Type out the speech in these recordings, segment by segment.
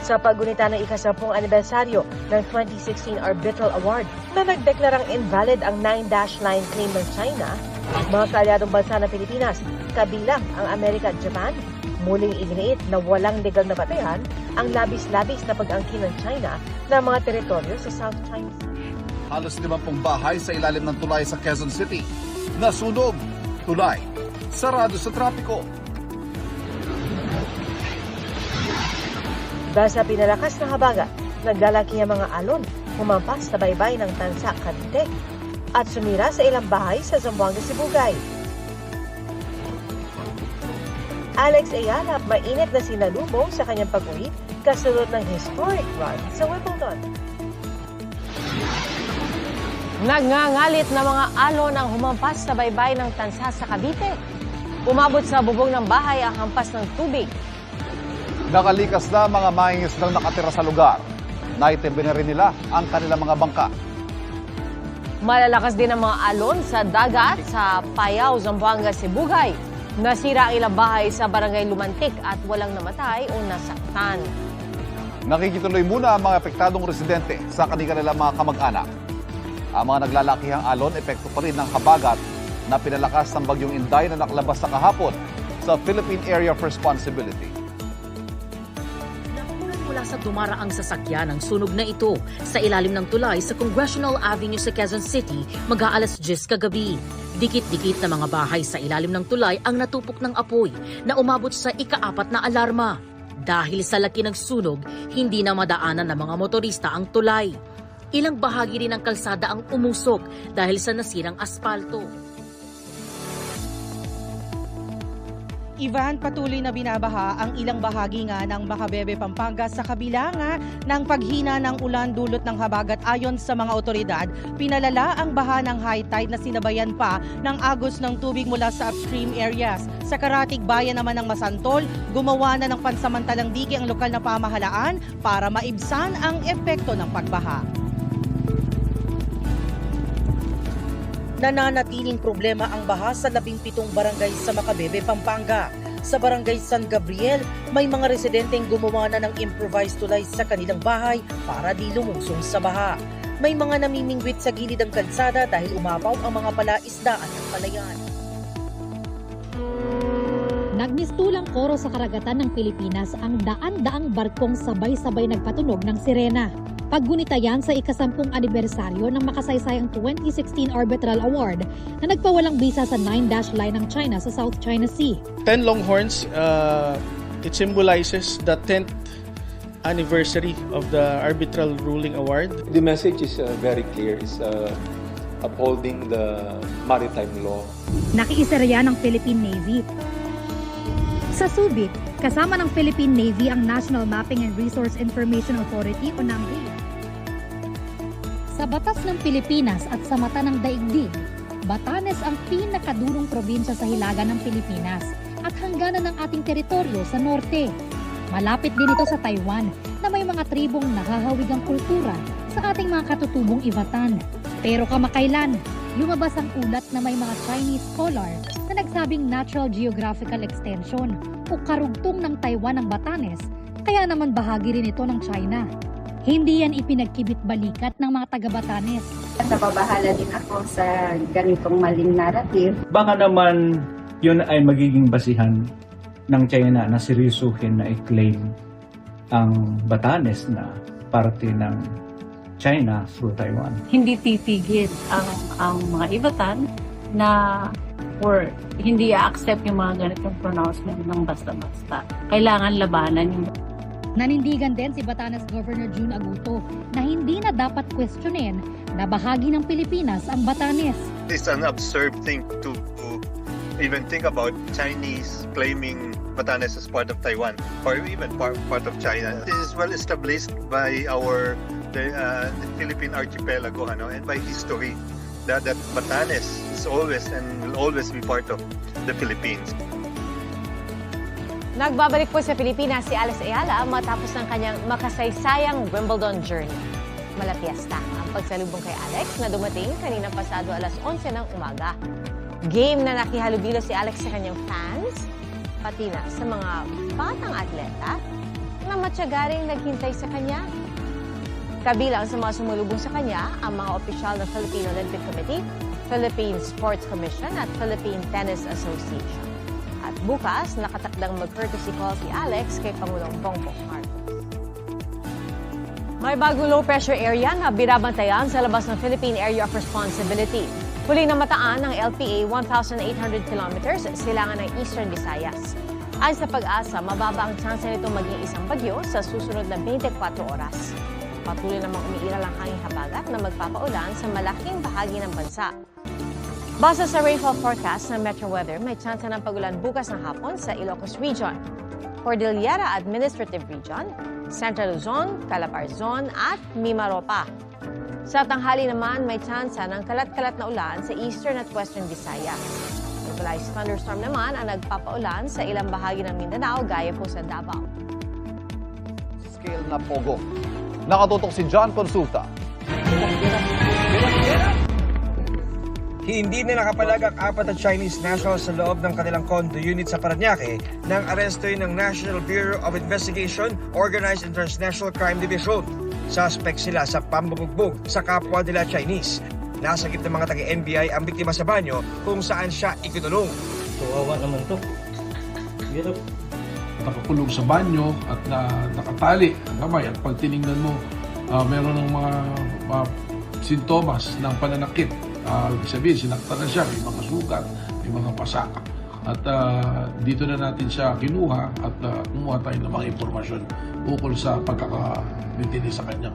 sa paggunita ng ika-10 anibersaryo ng 2016 Arbitral Award na nagdeklarang invalid ang 9-line claim ng China, mga kaalyadong bansa ng Pilipinas, kabilang ang Amerika at Japan, muling iginiit na walang legal na batayan ang labis-labis na pag-angkin ng China ng mga teritoryo sa South China Sea. Halos 50 bahay sa ilalim ng tulay sa Quezon City. Nasunog, tulay, sarado sa trapiko. Dahil sa pinalakas na habagat, naglalaki ang mga alon, humampas sa baybay ng Tansa, Cavite, at sumira sa ilang bahay sa Zamboanga, Sibugay. Alex Ayala, mainit na sinalubong sa kanyang pag-uwi kasunod ng historic run sa Wimbledon. Nagngangalit na mga alon ang humampas sa baybay ng Tansa sa Cavite. Umabot sa bubong ng bahay ang hampas ng tubig. Nakalikas na mga mangingisdang nakatira sa lugar. Naitibin na rin nila ang kanilang mga bangka. Malalakas din ang mga alon sa dagat sa Payao, Zamboanga, Sibugay. Nasira ang ilang bahay sa barangay Lumantik at walang namatay o nasaktan. Nakikituloy muna ang mga apektadong residente sa kanilang mga kamag-anak. Ang mga naglalakihang alon, epekto pa rin ng habagat na pinalakas ng bagyong Inday na nakalabas sa kahapon sa Philippine Area of Responsibility. Mula sa dumaraang sasakyan ang sunog na ito sa ilalim ng tulay sa Congressional Avenue sa Quezon City mag-aalas 10 kagabi. Dikit-dikit na mga bahay sa ilalim ng tulay ang natupok ng apoy na umabot sa ika-4 na alarma. Dahil sa laki ng sunog, hindi na madaanan ng mga motorista ang tulay. Ilang bahagi rin ng kalsada ang umusok dahil sa nasirang aspalto. Ivan, patuloy na binabaha ang ilang bahagi nga ng Macabebe, Pampanga sa kabila nga ng paghina ng ulan dulot ng habagat. Ayon sa mga otoridad, pinalala ang baha ng high tide na sinabayan pa ng agos ng tubig mula sa upstream areas. Sa karatig bayan naman ng Masantol, gumawa na ng pansamantalang digi ang lokal na pamahalaan para maibsan ang epekto ng pagbaha. Nananatiling problema ang baha sa 17 barangay sa Macabebe, Pampanga. Sa barangay San Gabriel, may mga residenteng gumawa na ng improvised tulay sa kanilang bahay para di lumusong sa baha. May mga namimingwit sa gilid ng kalsada dahil umapaw ang mga palaisdaan ng palayan. Nagmistulang koro sa karagatan ng Pilipinas ang daan-daang barkong sabay-sabay nagpatunog ng sirena. Paggunita yan sa ika-10 anibersaryo ng makasaysayang 2016 Arbitral Award na nagpawalang bisa sa 9-line ng China sa South China Sea. 10 Longhorns, it symbolizes the 10th anniversary of the Arbitral Ruling Award. The message is very clear. It's upholding the maritime law. Nakiisa riyan ng Philippine Navy. Sa Subic, kasama ng Philippine Navy ang National Mapping and Resource Information Authority o NAMRI. Sa batas ng Pilipinas at sa mata ng daigdig, Batanes ang pinakadurong probinsya sa hilaga ng Pilipinas at hangganan ng ating teritoryo sa norte. Malapit din ito sa Taiwan na may mga tribong nakahawigang kultura sa ating mga katutubong Ivatan. Pero kamakailan, lumabas ang ulat na may mga Chinese scholar na nagsabing natural geographical extension o karugtong ng Taiwan ng Batanes, kaya naman bahagi rin ito ng China. Hindi yan ipinagkibit-balikat ng mga taga-Batanes. Napabahala din ako sa ganitong maling narrative. Baka naman yun ay magiging basihan ng China na seryosuhin na i-claim ang Batanes na parte ng China through Taiwan. Hindi titigil ang mga Ivatan na or hindi i-accept yung mga ganitong pronouncement ng basta-basta. Kailangan labanan yung. Nanindigan din si Batanes Governor June Aguto na hindi na dapat questionin na bahagi ng Pilipinas ang Batanes. It's an absurd thing to even think about Chinese claiming Batanes as part of Taiwan or even part of China. This is well established by the Philippine archipelago and by history that Batanes is always and will always be part of the Philippines. Nagbabalik po sa Pilipinas si Alex Ayala matapos ng kanyang makasaysayang Wimbledon journey. Malatiasta ang pagsalubong kay Alex na dumating kanina pasado alas 11 ng umaga. Game na nakihalubilo si Alex sa kanyang fans, pati na sa mga batang atleta na matyaga ring naghintay sa kanya. Kabilang sa mga sumulubong sa kanya ang mga opisyal ng Philippine Olympic Committee, Philippine Sports Commission at Philippine Tennis Association. At bukas, nakatakdang mag-courtesy call si Alex kay Pangulong Bongbong Marcos. May bagong low-pressure area na binabantayan sa labas ng Philippine Area of Responsibility. Huling namataan ng LPA 1,800 kilometers silangan ng Eastern Visayas. Ayon sa Pag-asa, mababa ang tsansa nito maging isang bagyo sa susunod na 24 oras. Patuloy namang umiiral ang hanging habagat na magpapaulan sa malaking bahagi ng bansa. Base sa rainfall forecast ng Metro Weather, may tsansa ng pagulan bukas ng hapon sa Ilocos Region, Cordillera Administrative Region, Central Luzon, Calabar Zone at Mimaropa. Sa tanghali naman, may tsansa ng kalat-kalat na ulan sa Eastern at Western Visayas. Localized thunderstorm naman ang nagpapaulan sa ilang bahagi ng Mindanao gaya po sa Davao. Scale na pogo. Nakatutok si John Consulta. Hindi na nakapalag ang 4 na Chinese nationals sa loob ng kanilang condo unit sa Parañaque nang arestoy ng National Bureau of Investigation Organized and Transnational Crime Division. Suspect sila sa pambubugbog sa kapwa nila Chinese. Nasagip ng mga taga-NBI ang biktima sa banyo kung saan siya ikinulong. Kawawa naman to. Hirap. Nakakulong sa banyo at nakatali ang kamay. At pag tinignan mo, meron ng mga sintomas ng pananakit. Ibig sabihin, sinaktan na siya, may mga sugat, may mga pasak. At dito na natin siya kinuha at kumuha tayo ng mga impormasyon ukol sa pagkakabintini sa kanya.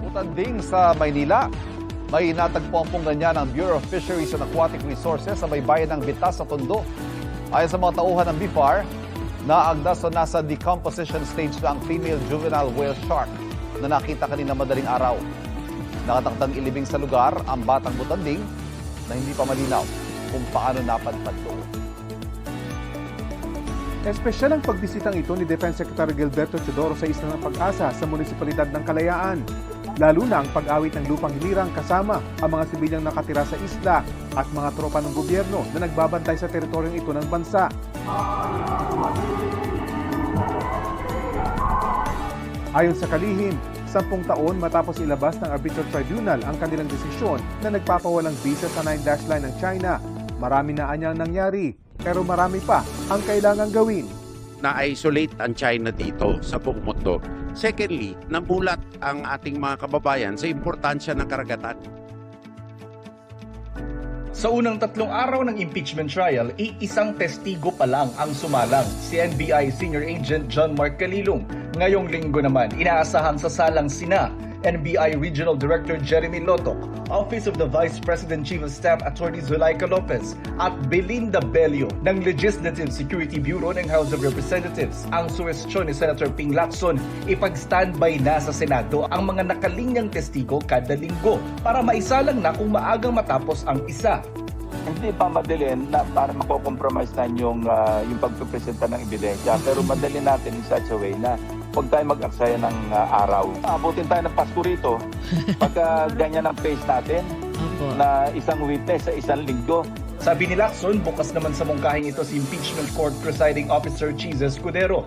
Utanding sa Maynila, may natagpo ang punggan ng Bureau of Fisheries and Aquatic Resources sa may bayan ng Bitas sa Tondo. Ayon sa mga tauhan ng BIFAR, naagdas na nasa decomposition stage na ang female juvenile whale shark na nakita kanina madaling araw. Nakatakdang ilibing sa lugar ang batang butanding na hindi pa malinaw kung paano napadpad doon. Espesyal ang pagbisitang ito ni Defense Secretary Gilberto Teodoro sa Isla ng Pag-asa sa Munisipalidad ng Kalayaan. Lalo na ang pag-awit ng lupang hilirang kasama ang mga sibilyang nakatira sa isla at mga tropa ng gobyerno na nagbabantay sa teritoryong ito ng bansa. Ayon sa kalihim, 10 taon matapos ilabas ng Arbitral Tribunal ang kanilang desisyon na nagpapawalang visa sa 9-dash line ng China. Marami na anyang nangyari, pero marami pa ang kailangang gawin. Na-isolate ang China dito sa buong mundo. Secondly, namulat ang ating mga kababayan sa importansya ng karagatan. Sa unang 3 araw ng impeachment trial, isang testigo pa lang ang sumalang, si NBI Senior Agent John Mark Calilong. Ngayong linggo naman, inaasahang sasalang sina NBI Regional Director Jeremy Lotoc, Office of the Vice President Chief of Staff Attorney Zulaika Lopez at Belinda Bello ng Legislative Security Bureau ng House of Representatives. Ang suwestyon ni Senator Ping Lacson, ipag-standby na sa Senado ang mga nakalinyang testigo kada linggo para maisalang na kung maagang matapos ang isa. Hindi pa madalin na para mako-compromise na yung pagpipresenta ng ebidensya, pero madalin natin in such a way na huwag tayo mag-aksaya ng araw. Abutin tayo ng Pasko rito pagka ganyan ang pace natin na isang witness sa isang linggo. Sabi ni Lacson, bukas naman sa mungkahing ito si Impeachment Court Presiding Officer Cheese Escudero.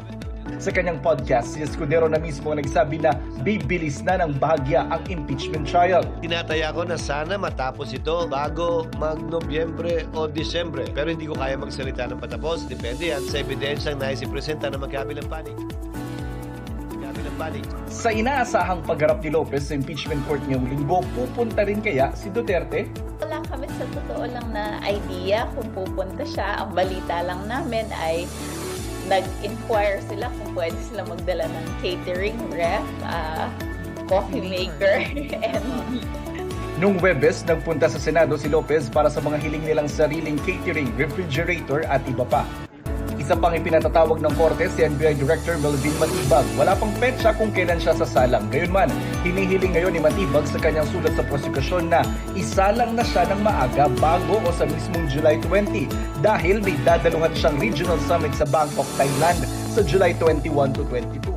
Sa kanyang podcast, si Escudero na mismo nagsabi na bibilis na ng bahagya ang impeachment trial. Tinataya ko na sana matapos ito bago mag-Nobyembre o Disyembre. Pero hindi ko kaya magsalita ng patapos. Depende yan sa ebidensyang naisipresenta ng magkabilang panig. Sa inaasahang pagharap ni Lopez sa impeachment court ngayong linggo, pupunta rin kaya si Duterte? Wala kami sa totoo lang na idea kung pupunta siya. Ang balita lang namin ay nag-inquire sila kung pwede sila magdala ng catering ref, coffee maker, and... Nung Webes, nagpunta sa Senado si Lopez para sa mga hiling nilang sariling catering, refrigerator at iba pa. Isa pang ipinatatawag ng Korte si NBI Director Melvin Matibag. Wala pang petsa kung kailan siya sasalang. Gayunman, hinihiling ngayon ni Matibag sa kanyang sulat sa prosekusyon na isalang na siya ng maaga bago o sa mismong July 20 dahil may dadaluhan siyang regional summit sa Bangkok, Thailand sa July 21 to 22.